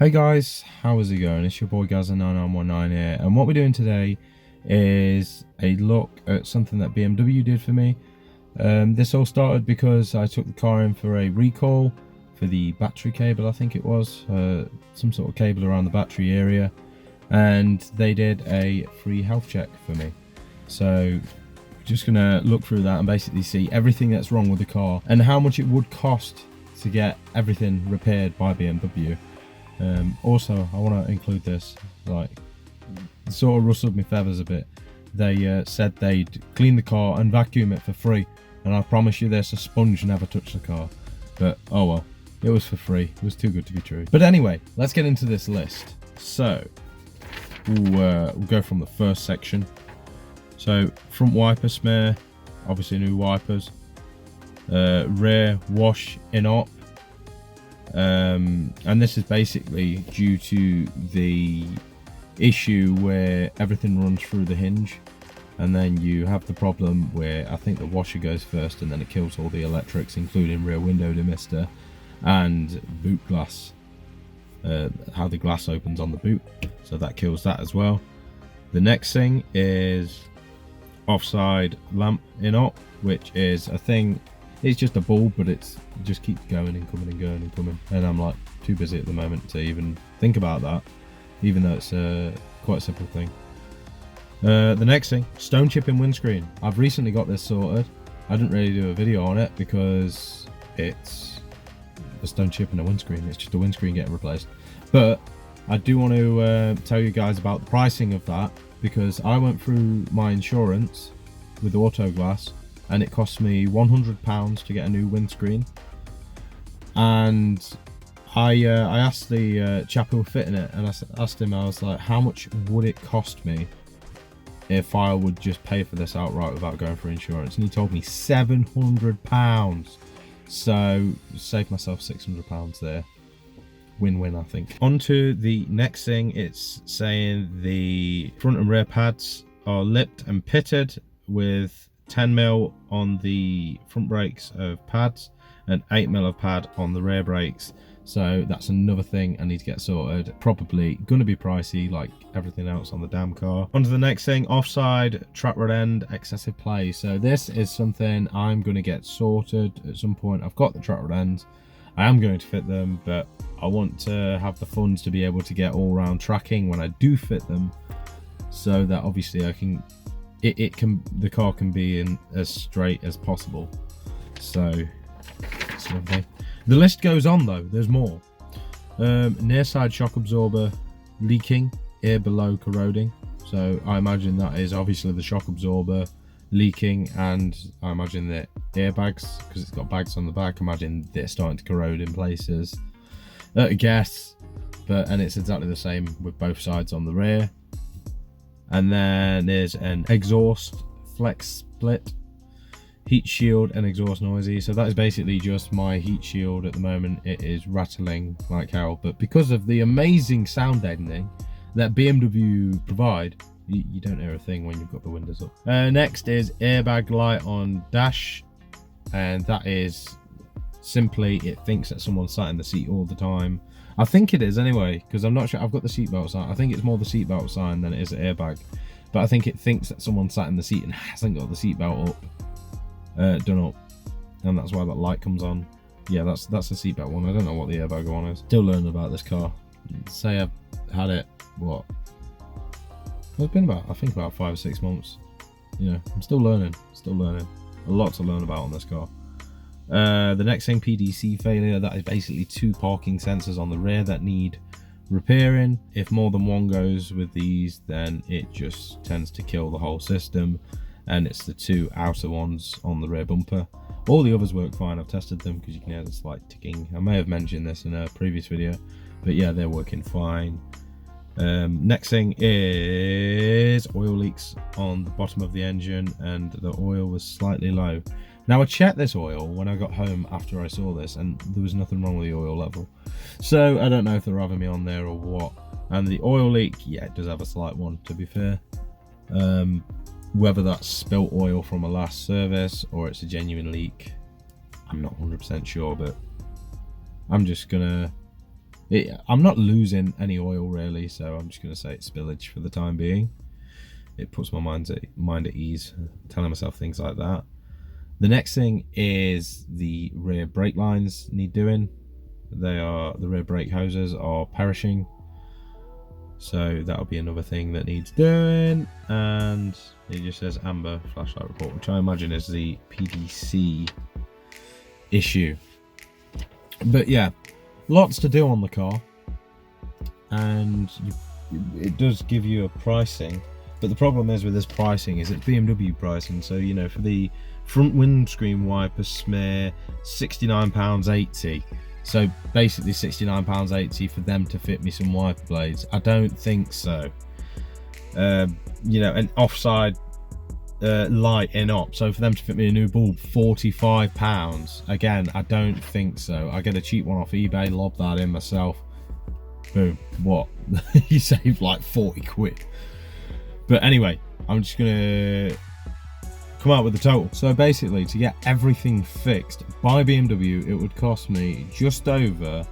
Hey guys, how is it going? It's your boy Gaza9919 here, and what we're doing today is a look at something that BMW did for me. This all started because I took the car in for a recall for the battery cable, I think it was, some sort of cable around the battery area, and they did a free health check for me. So just gonna look through that and basically see everything that's wrong with the car and how much it would cost to get everything repaired by BMW. Also, I want to include this, like, it sort of rustled my feathers a bit. They said they'd clean the car and vacuum it for free, and I promise you this, a sponge never touched the car. But oh well, it was for free. It was too good to be true. But anyway, let's get into this list. So we'll go from the first section. So front wiper smear, obviously new wipers. Rear wash in op. And this is basically due to the issue where everything runs through the hinge, and then you have the problem where I think the washer goes first and then it kills all the electrics, including rear window demister and boot glass, how the glass opens on the boot, so that kills that as well. The next thing is offside lamp in op, which is a thing. It's just a bulb, but it just keeps going and coming and going and coming, and I'm like too busy at the moment to even think about that, even though it's quite a simple thing. The next thing, stone chip in windscreen. I've recently got this sorted. I didn't really do a video on it because it's a stone chip in a windscreen. It's just a windscreen getting replaced. But I do want to tell you guys about the pricing of that, because I went through my insurance with Auto Glass, and it cost me £100 to get a new windscreen. And I asked the chap who was fitting it, and I asked him, I was like, how much would it cost me if I would just pay for this outright without going for insurance? And he told me £700. So saved myself £600 there. Win-win, I think. On to the next thing. It's saying the front and rear pads are lipped and pitted with 10mm on the front brakes of pads and 8mm of pad on the rear brakes. So that's another thing I need to get sorted. Probably gonna be pricey like everything else on the damn car. On to the next thing, offside track rod end excessive play. So this is something I'm gonna get sorted at some point. I've got the track rod ends, I am going to fit them, but I want to have the funds to be able to get all round tracking when I do fit them, so that obviously I can the car can be in as straight as possible. So that's another thing. The list goes on though, there's more. Near side shock absorber leaking, air below corroding. So I imagine that is obviously the shock absorber leaking, and I imagine the airbags, because it's got bags on the back, I imagine they're starting to corrode in places. I guess, and it's exactly the same with both sides on the rear. And then there's an exhaust flex split, heat shield and exhaust noisy. So that is basically just my heat shield at the moment. It is rattling like hell, but because of the amazing sound deadening that BMW provide, you don't hear a thing when you've got the windows up. Next is airbag light on dash, and that is simply it thinks that someone's sat in the seat all the time. I think it is anyway, because I'm not sure. I've got the seatbelt sign. I think it's more the seatbelt sign than it is an airbag, but I think it thinks that someone sat in the seat and hasn't got the seatbelt up, done up, and that's why that light comes on. Yeah, that's the seatbelt one. I don't know what the airbag one is. Still learning about this car. Say I've had it, what? It's been about, I think, about 5 or 6 months. You know, I'm still learning. A lot to learn about on this car. The next thing, Pdc failure. That is basically 2 parking sensors on the rear that need repairing. If more than one goes with these, then it just tends to kill the whole system, and it's the 2 outer ones on the rear bumper. All the others work fine. I've tested them because you can hear the slight ticking. I may have mentioned this in a previous video, but yeah, they're working fine. Next thing is oil leaks on the bottom of the engine, and the oil was slightly low. Now I checked this oil when I got home after I saw this, and there was nothing wrong with the oil level. So I don't know if they're having me on there or what. And the oil leak, yeah, it does have a slight one, to be fair. Whether that's spilt oil from a last service or it's a genuine leak, I'm not 100% sure, but I'm just gonna I'm not losing any oil really, so I'm just going to say it's spillage for the time being. It puts my mind at ease, telling myself things like that. The next thing is the rear brake lines need doing. The rear brake hoses are perishing, so that'll be another thing that needs doing. And it just says amber flashlight report, which I imagine is the PDC issue. But yeah, lots to do on the car, and it does give you a pricing, but the problem is with this pricing is it's BMW pricing. So, you know, for the front windscreen wiper smear, £69.80. So basically £69.80 for them to fit me some wiper blades. I don't think so. You know, an offside light in op, so for them to fit me a new bulb, £45. Again, I don't think so. I get a cheap one off eBay, lob that in myself, boom, what? You save like 40 quid. But anyway, I'm just gonna come out with the total. So basically, to get everything fixed by BMW, it would cost me just over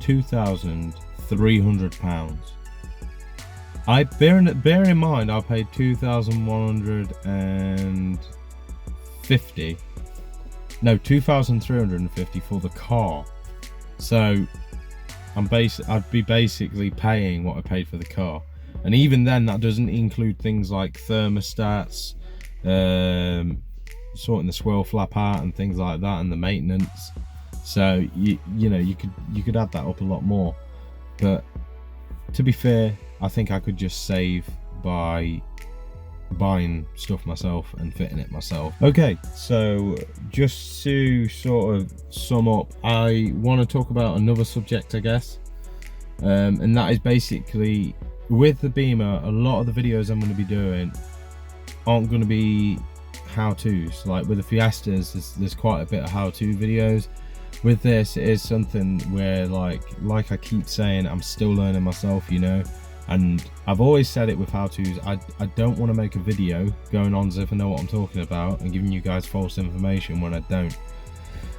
£2,300. Bear in mind, I paid £2,350 for the car. So I'd be basically paying what I paid for the car, and even then, that doesn't include things like thermostats, sorting the swirl flap out and things like that, and the maintenance. So you know, you could add that up a lot more. But to be fair, I think I could just save by buying stuff myself and fitting it myself. Okay, so just to sort of sum up, I want to talk about another subject, I guess, and that is basically with the Beamer. A lot of the videos I'm going to be doing aren't going to be how-tos. Like with the Fiestas, there's quite a bit of how-to videos. With this, it is something where, like I keep saying, I'm still learning myself, you know. And I've always said it with how-tos, I don't want to make a video going on as if I know what I'm talking about and giving you guys false information when I don't.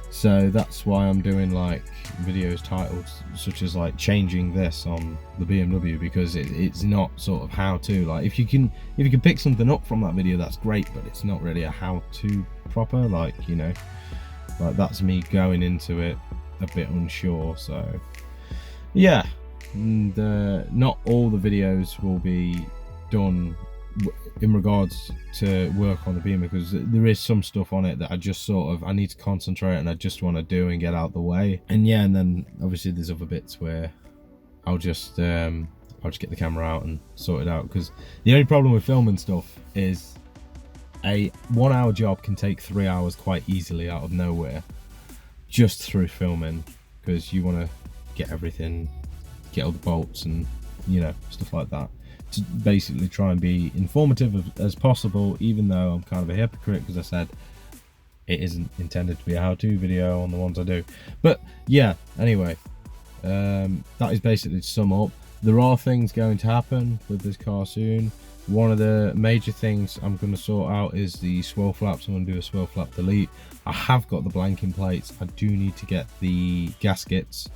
So that's why I'm doing like videos titled such as like changing this on the BMW, because it's not sort of how-to. Like if you can pick something up from that video, that's great, but it's not really a how-to proper, like, you know, like that's me going into it a bit unsure. So yeah. And not all the videos will be done in regards to work on the Beamer, because there is some stuff on it that I just sort of, I need to concentrate and I just want to do and get out the way. And yeah, and then obviously there's other bits where I'll just get the camera out and sort it out, because the only problem with filming stuff is a 1 hour job can take 3 hours quite easily out of nowhere just through filming, because you want to get everything, get all the bolts and, you know, stuff like that, to basically try and be informative as possible, even though I'm kind of a hypocrite because I said it isn't intended to be a how-to video on the ones I do. But yeah, anyway, that is basically to sum up. There are things going to happen with this car soon. One of the major things I'm going to sort out is the swirl flaps. I'm going to do a swirl flap delete. I have got the blanking plates. I do need to get the gaskets.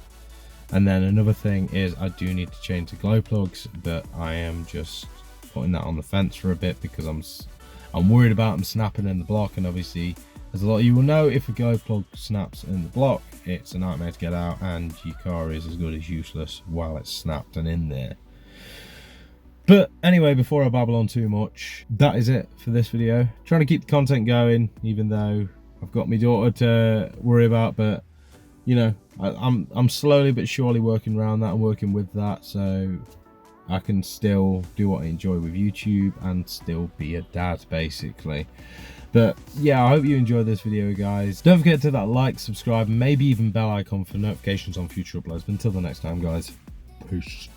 And then another thing is I do need to change the glow plugs, but I am just putting that on the fence for a bit because I'm worried about them snapping in the block. And obviously, as a lot of you will know, if a glow plug snaps in the block, it's a nightmare to get out, and your car is as good as useless while it's snapped and in there. But anyway, before I babble on too much, that is it for this video. Trying to keep the content going, even though I've got my daughter to worry about, but you know, I'm slowly but surely working around that and working with that, so I can still do what I enjoy with YouTube and still be a dad, basically. But yeah, I hope you enjoyed this video, guys. Don't forget to hit that like, subscribe, and maybe even bell icon for notifications on future uploads. But until the next time, guys, peace.